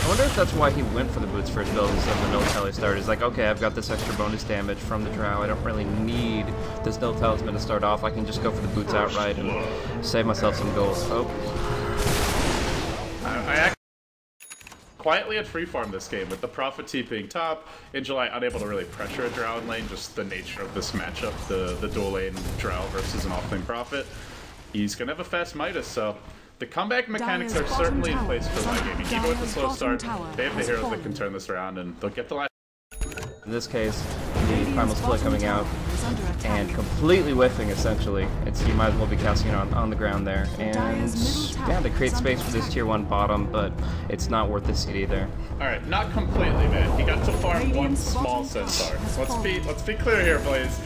I wonder if that's why he went for the boots first build instead of the no tally start. He's like, okay, I've got this extra bonus damage from the drow. I don't really need this no talisman to start off. I can just go for the boots outright and save myself some gold. Oh. I actually quietly had free farm this game with the Prophet T being top. In July, unable to really pressure a drow in lane, just the nature of this matchup, the dual lane drow versus an off lane Prophet. He's gonna have a fast Midas, so the comeback mechanics are certainly in place for LaiGaming. Even with the slow start, they have the heroes that can turn this around, and they'll get the last. In this case, the Primal Split coming out and completely whiffing, essentially. You might as well be casting it on the ground there. And yeah, they create space for this tier 1 bottom, but it's not worth the CD there. Alright, not completely, man. He got to farm one small Centaur. Let's be clear here, Blaze.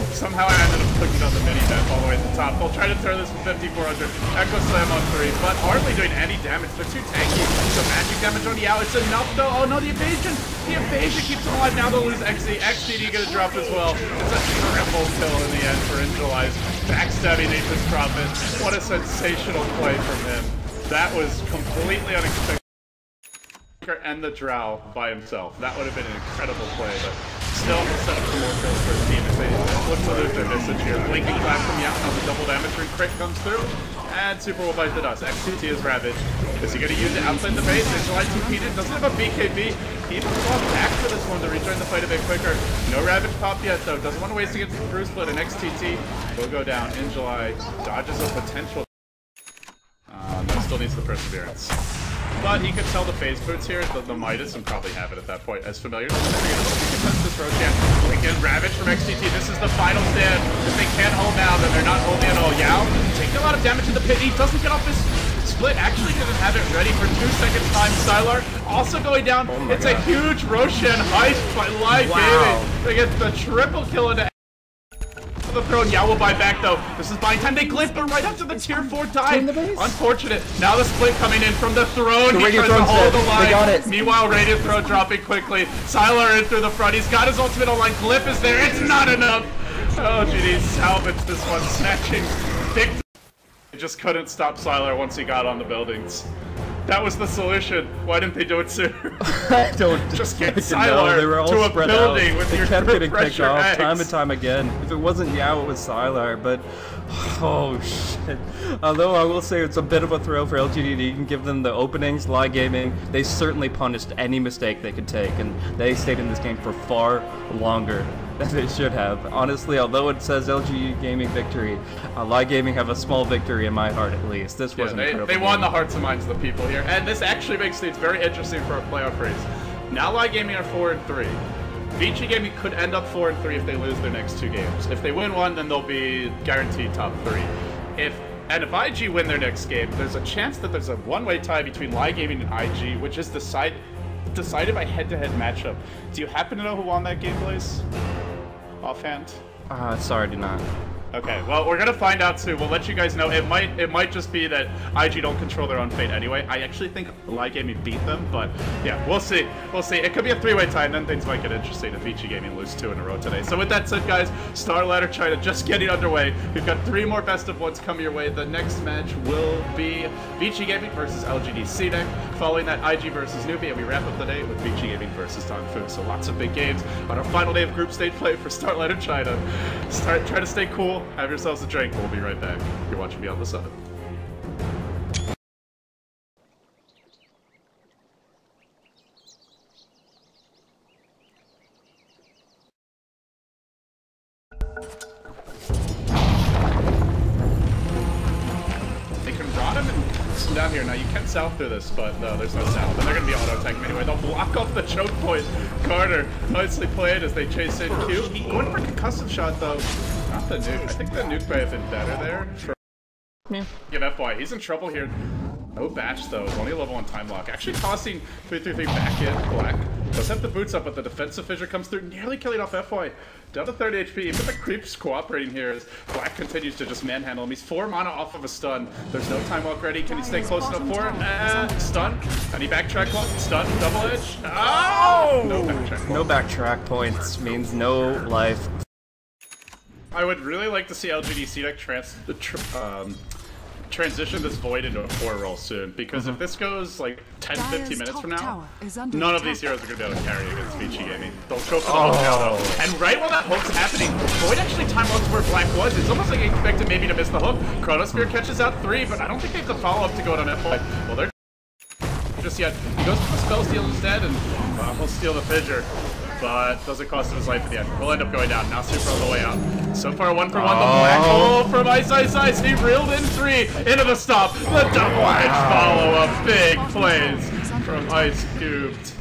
Somehow I ended up clicking on the mini-map all the way at the top. They'll try to turn this from 5400. Echo Slam on 3, but hardly doing any damage. They're too tanky. So magic damage on Yao. It's enough though. Oh no, the evasion! The evasion keeps him alive. Now they'll lose XC. XCD gonna drop as well. It's a triple kill in the end for Injulize. Backstabbing Nature's Prophet. What a sensational play from him. That was completely unexpected. And the drow by himself. That would have been an incredible play, but still set up for more kills for his team as they look to lose their message here. Blinking clap from Yao, now the double damage ring crit comes through, and Super will bite the dust. XCT is Ravage. Is he going to use it outside the base? Injulize TP'd, doesn't have a BKB. He even fought back for this one to rejoin the fight a bit quicker. No Ravage pop yet though, doesn't want to waste against the Crew Split, and XTT will go down. Injulize dodges a potential. That still needs the perseverance. But he could sell the phase boots here, the Midas, and probably have it at that point as familiar. This Roshan. Again, Ravage from XTT. This is the final stand. If they can't hold now, then they're not holding at all. Yao taking a lot of damage in the pit. He doesn't get off this split. Actually doesn't have it ready for 2 seconds time. Sylar also going down. It's a huge Roshan heist by LaiGaming. They get the triple kill into the throne. Yao will buy back though. This is buying time. They glyph, but right after the tier 4 dive. Unfortunate. Now the split coming in from the throne. He tries to hold the line. They got it. Meanwhile, Radiant Throw dropping quickly. Sylar in through the front. He's got his ultimate online. Glyph is there. It's not enough. Oh, GD salvaged this one, snatching victory. He just couldn't stop Sylar once he got on the buildings. That was the solution. Why didn't they do it sooner? I don't just get Sylar to a building with your kept getting picked pressure off eggs. time and time again. If it wasn't Yao, it was Sylar, but oh shit. Although I will say it's a bit of a thrill for LGD. You can give them the openings, LaiGaming. They certainly punished any mistake they could take, and they stayed in this game for far longer than they should have. Honestly, although it says LGD-Gaming victory, LaiGaming have a small victory in my heart at least. This was an incredible They won the hearts and minds of the people here, and this actually makes things very interesting for a playoff race. Now LaiGaming are 4-3. Vici Gaming could end up 4-3 if they lose their next 2 games. If they win one, then they'll be guaranteed top 3. If IG win their next game, there's a chance that there's a one-way tie between LaiGaming and IG, which is decided by head-to-head matchup. Do you happen to know who won that game, Blaze? Offhand? Sorry, I do not. Okay, well, we're gonna find out soon. We'll let you guys know. It might just be that IG don't control their own fate anyway. I actually think LaiGaming beat them, but yeah, we'll see. We'll see. It could be a 3-way tie, and then things might get interesting if Vici Gaming lose 2 in a row today. So with that said, guys, StarLadder China just getting underway. We've got 3 more best of ones coming your way. The next match will be Vici Gaming versus LGD-CDEC. Following that, IG versus NewBee, and we wrap up the day with Vici Gaming versus TongFu. So lots of big games on our final day of group stage play for StarLadder China. Try to stay cool. Have yourselves a drink. We'll be right back. You're watching Beyond the Summit. They can rot him and come down here. Now you can south through this, but no, there's no south. And they're going to be auto-attacking anyway. They'll block off the choke point. Carter, nicely played as they chase in Q. He went for concussive shot though. Not the nuke. I think the nuke may have been better there. Yeah. Give FY. He's in trouble here. No batch though. Only a level 1 time lock. Actually tossing 3-3-3 back in. Black does have the boots up, but the defensive fissure comes through, nearly killing off FY. Down to 30 HP. Even the creeps cooperating here as Black continues to just manhandle him. He's 4 mana off of a stun. There's no time walk ready. Can he stay close enough for it? Stun. Any backtrack one? Stun. Double edge. Oh! No backtrack points. No backtrack points means no life. I would really like to see LGD-CDEC transition this Void into a 4 roll soon, because if this goes like 10-15 minutes from now, none of these heroes are going to be able to carry against Vici Gaming. They'll go for the hook now though. And right while that hook's happening, Void actually time out to where Black was. It's almost like he expected maybe to miss the hook. Chronosphere catches out 3, but I don't think they have the follow-up to go on that point. Well, they're just yet. He goes for the spell steal instead, and he'll steal the fissure. But doesn't cost him his life at the end. We'll end up going down. Now Super on the way out. So far, 1 for 1. The Black hole from Ice. He reeled in 3 into the stop. The double edge follow-up. Big plays from Ice Cubed.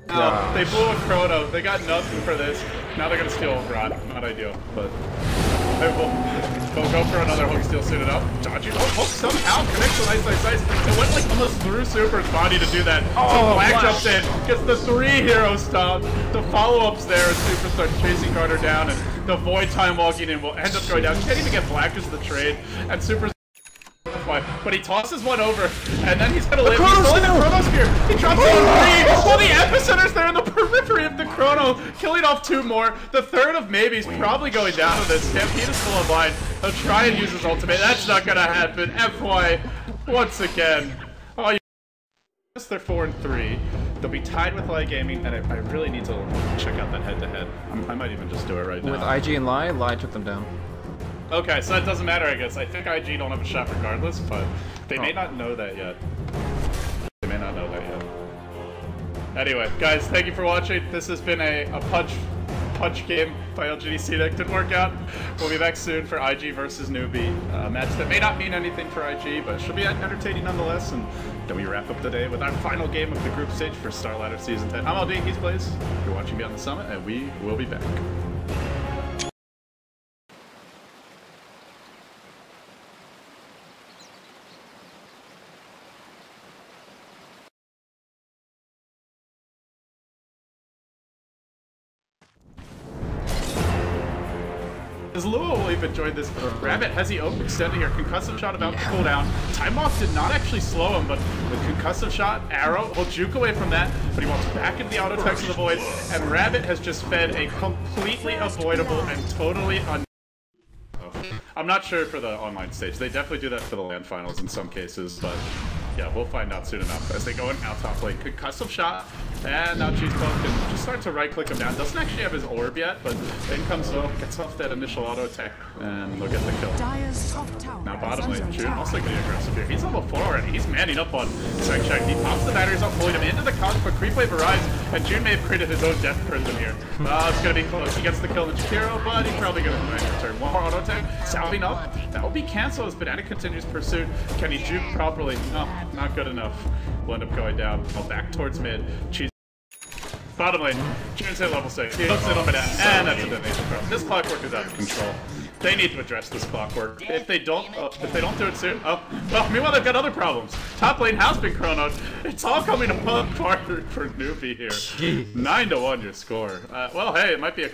They blew a Chrono. They got nothing for this. Now they're going to steal Rod. Not ideal, but they'll go for another hook steal soon enough. Dodging hook somehow connects with Ice. It went like almost through Super's body to do that. So Black jumps in, gets the 3 hero stop. The follow-ups there as Super starts chasing Carter down, and the Void time walking in will end up going down. Can't even get Black as the trade, and Super's but he tosses one over, and then he's gonna live. He's still in the Chronosphere. He drops it on 3. Well, the Epicenter's there in the periphery of the Chrono, killing off 2 more. The third of maybe's probably going down to this. Stampede is still alive. He'll try and use his ultimate. That's not gonna happen. FY, once again. Oh, yes, they're 4-3. They'll be tied with LaiGaming, and I really need to check out that head-to-head. I might even just do it right now. With IG and Lai took them down. Okay, so that doesn't matter, I guess. I think IG don't have a shot regardless, but they may not know that yet. They may not know that yet. Anyway, guys, thank you for watching. This has been a punch game by LGD-CDEC. Didn't work out. We'll be back soon for IG versus NewBee. A match that may not mean anything for IG, but should be entertaining nonetheless. And then we wrap up the day with our final game of the group stage for StarLadder Season 10. I'm LD, he's Blaze. You're watching Beyond the Summit, and we will be back. As Lua will even join this. Rabbit has he overextended here. Concussive shot about to cool down. Time off did not actually slow him, but with concussive shot, arrow, he'll juke away from that, but he wants back into the auto text of the Void, and Rabbit has just fed a completely avoidable and totally I'm not sure for the online stage. They definitely do that for the LAN finals in some cases, but yeah, we'll find out soon enough as they go in now top lane. Concussive shot, and now Cheesebone can just start to right-click him down. Doesn't actually have his orb yet, but in comes Zoe, gets off that initial auto attack, and they'll get the kill. Now bottom lane, June also getting aggressive here. He's level 4 already. He's manning up on Sec Check. He pops the batteries up, pulling him into the couch, but Creep Wave arrives, and June may have created his own death prison here. It's gonna be close. He gets the kill on Chikiro, but he's probably gonna return. One more auto attack, salving up. That will be canceled as Banana continues pursuit. Can he juke properly? No, not good enough. We'll end up going down. Back towards mid. Cheese. Bottom lane, June's hit level 6. He hooks it on Banana, and that's a detonation problem. This clockwork is out of control. They need to address this clockwork. If they don't do it soon, well, meanwhile they've got other problems. Top lane has been chronoed. It's all coming apart for NewBee here. 9-1 your score. Well, hey, it might be a.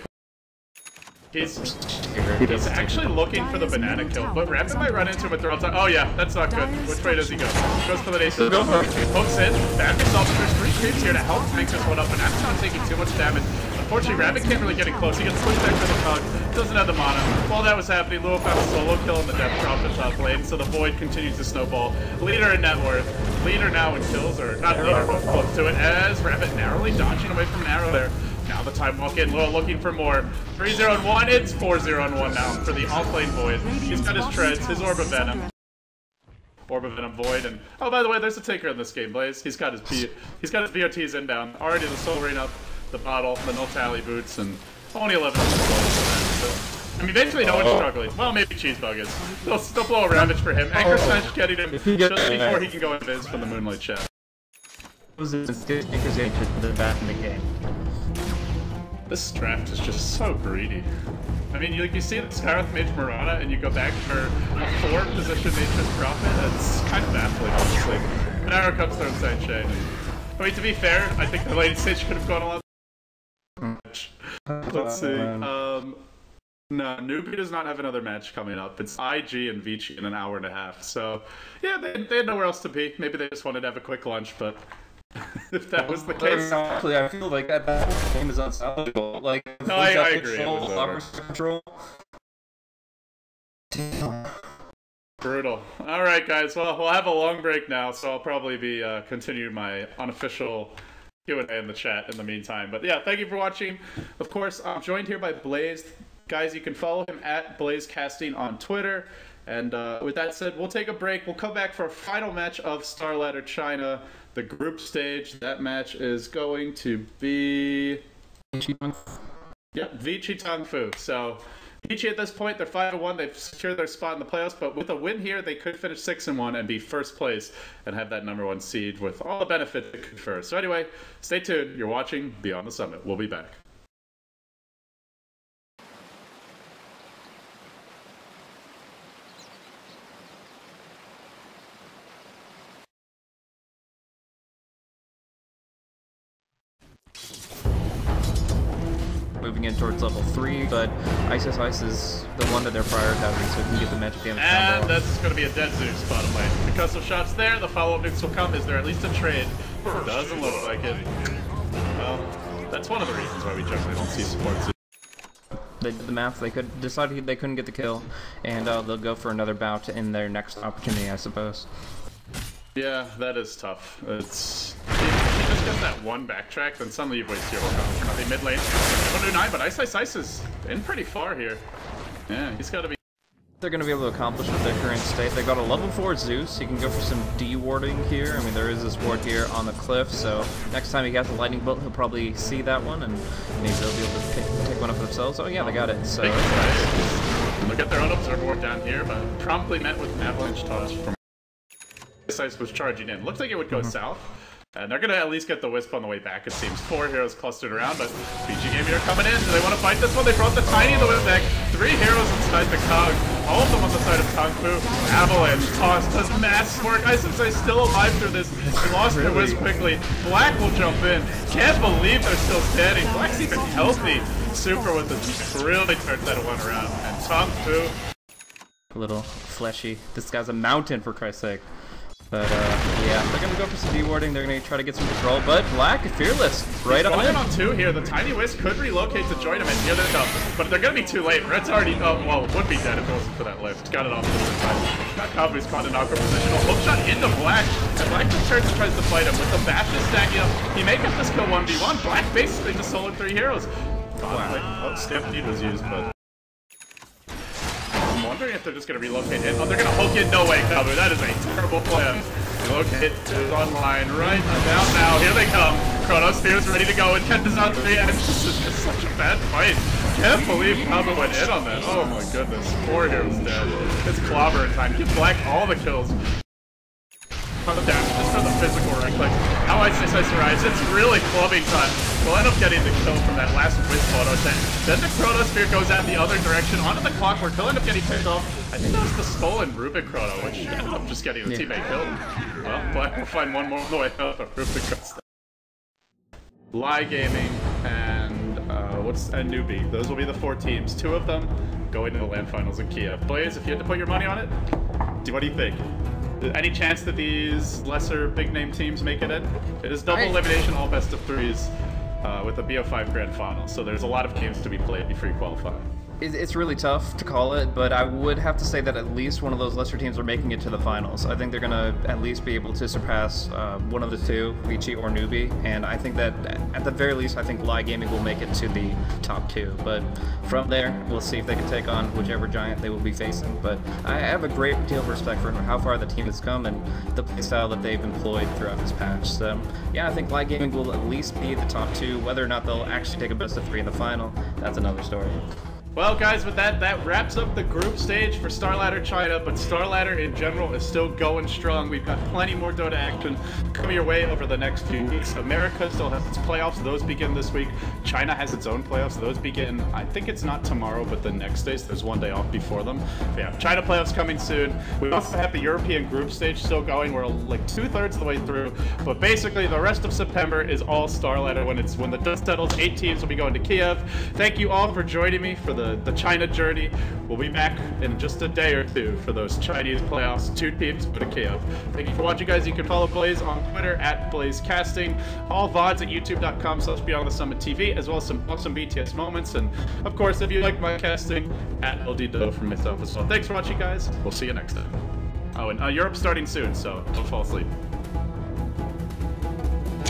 He's actually looking for the banana kill, but Rabbit might run into him and throw outside. Oh yeah, that's not good. Which way does he go? Goes for the nation. Hooks in. Bad result. There's 3 creeps here to help tank this one up, and that's not taking too much damage. Unfortunately, Rabbit can't really get it close. He gets pushed back to the cog. Doesn't have the mana. While that was happening, Lua found a solo kill in the death drop at top lane, so the Void continues to snowball. Leader in net worth. Leader now in kills, or not leader, but close to it, as Rabbit narrowly dodging away from an arrow there. Now the time walk in, Lua looking for more. 3-0-1, it's 4-0-1 now for the off-lane Void. He's got his treads, his Orb of Venom. Orb of Venom Void, and oh, by the way, there's a taker in this game, Blaze. He's got his VOTs inbound. Already the Soul Rain up, the bottle, the no tally boots, and only 11 so, I mean, basically no one's struggling. Well, maybe Cheesebug is. They'll blow a Ravage for him. Anchor Smash getting him just before he can go in Viz from the Moonlight Chef. Anchor's the back in the game. This draft is just so greedy. I mean, you see the Skywrath Mage Mirana, and you go back for a 4 position Nature's Prophet. It's kind of baffling, honestly. An arrow comes through inside Shane. I mean, to be fair, I think the late stage could have gone a lot. Let's see. No, NewBee does not have another match coming up. It's IG and Vici in an hour and a half. So, yeah, they had nowhere else to be. Maybe they just wanted to have a quick lunch, but if that was the case. Actually, I feel like that game is unsalvageable. Like, no, I agree. Control. Damn. Brutal. All right, guys. Well, we'll have a long break now, so I'll probably be continuing my unofficial Q&A in the chat in the meantime. But yeah, thank you for watching. Of course, I'm joined here by Blaze. Guys, you can follow him at BlazeCasting on Twitter. And with that said, we'll take a break. We'll come back for a final match of StarLadder China, the group stage. That match is going to be... Yep, Vici TongFu. So Vici at this point, they're 5-1. They've secured their spot in the playoffs, but with a win here, they could finish 6-1 and be first place and have that #1 seed with all the benefits it confers. So anyway, stay tuned. You're watching Beyond the Summit. We'll be back. Moving in towards level 3, but Ice is the one that they're prioritizing so we can get the magic damage and combo. that's going to be a dead Zeus bottom lane. Because of shots there, the follow-up needs will come. Is there at least a trade? Doesn't look like it. Well, that's one of the reasons why we generally don't see support Zeus. They did the math, they could decide they couldn't get the kill, and they'll go for another bout in their next opportunity, I suppose. Yeah, that is tough. It's... He just gets that one backtrack, then suddenly you've wasted your whole nothing mid lane. 1-9, but Ice is in pretty far here. Yeah, he's got to be... They're going to be able to accomplish with their current state. They got a level 4 Zeus. He can go for some D-warding here. I mean, there is this ward here on the cliff, so next time he gets a lightning bolt, he'll probably see that one, and maybe they'll be able to take one up themselves. Oh yeah, they got it. So they'll get their own observer ward down here, but promptly met with an avalanche toss from Ice was charging in. Looks like it would go south. And they're going to at least get the Wisp on the way back, it seems. 4 heroes clustered around, but LGD-Gaming are coming in. Do they want to fight this one? They brought the Tiny the Wisp back. 3 heroes inside the Cog. All of them on the side of TongFu. Avalanche, toss, does mass work. Ice still alive through this. He lost the Wisp quickly. Black will jump in. Can't believe they're still standing. Black's even healthy. Super with this really turns that one around. And TongFu. a little fleshy. This guy's a mountain, for Christ's sake. But, yeah, they're gonna go for some D-warding, they're gonna try to get some control, but Black, fearless, right on in. On 2 here, the Tiny Wisp could relocate to join him, and here they come. But they're gonna be too late. Red's already, oh, well, would be dead if it wasn't for that lift. Got it off this time. That Kabu's caught in awkward position. A hook shot into Black, and Black returns and tries to fight him. With the bashes stacking up, he may get this kill 1v1. Black basically just soloed 3 heroes. Wow. Oh, Stampede was used, but... I'm wondering if they're just going to relocate in. Oh, they're going to hook in. No way, Kabu. That is a terrible plan. Relocate is online right about now. Here they come. Chronos Spear's ready to go. And Kent is on 3. And this is just such a bad fight. Can't believe Kabu went in on that. Oh my goodness. 4 heroes dead. It's clobber in time. Give Black all the kills. On the damage, just for the physical right click. How Ice arrives, it's really clubbing time. We'll end up getting the kill from that last Wisp photo set. Then the Chronosphere goes out the other direction onto the clockwork. He'll end up getting picked off. I think that was the stolen Rubik Chrono, which ended up just getting the teammate killed. Well, Black will find one more on the way out of Rubik Chrono. LaiGaming and NewBee. Those will be the 4 teams. 2 of them going to the LAN finals in Kiev. Blaze, if you had to put your money on it, what do you think? Any chance that these lesser big-name teams make it in? It is double elimination, all best of 3s, with a BO5 Grand Final, so there's a lot of games to be played before you qualify. It's really tough to call it, but I would have to say that at least one of those lesser teams are making it to the finals. I think they're going to at least be able to surpass one of the 2, Vici or NewBee, and I think that at the very least, I think LaiGaming will make it to the top 2. But from there, we'll see if they can take on whichever giant they will be facing. But I have a great deal of respect for how far the team has come and the playstyle that they've employed throughout this patch. So yeah, I think LaiGaming will at least be the top 2. Whether or not they'll actually take a best of 3 in the final, that's another story. Well, guys, with that wraps up the group stage for StarLadder China, but StarLadder in general is still going strong. We've got plenty more Dota action coming your way over the next few weeks. America still has its playoffs. Those begin this week. China has its own playoffs. Those begin, I think it's not tomorrow, but the next day, so there's one day off before them. But yeah, China playoffs coming soon. We also have the European group stage still going. We're like 2/3 of the way through, but basically the rest of September is all StarLadder. When the dust settles, 8 teams will be going to Kiev. Thank you all for joining me for the the China journey. We'll be back in just a day or two for those Chinese playoffs. 2 teams put a KO. Thank you for watching, guys. You can follow Blaze on Twitter at BlazeCasting. All VODs at youtube.com/BeyondTheSummit.tv, as well as some awesome BTS moments. And of course, if you like my casting, at LGD from myself as well. Thanks for watching, guys. We'll see you next time. Oh, and Europe's starting soon, so don't fall asleep.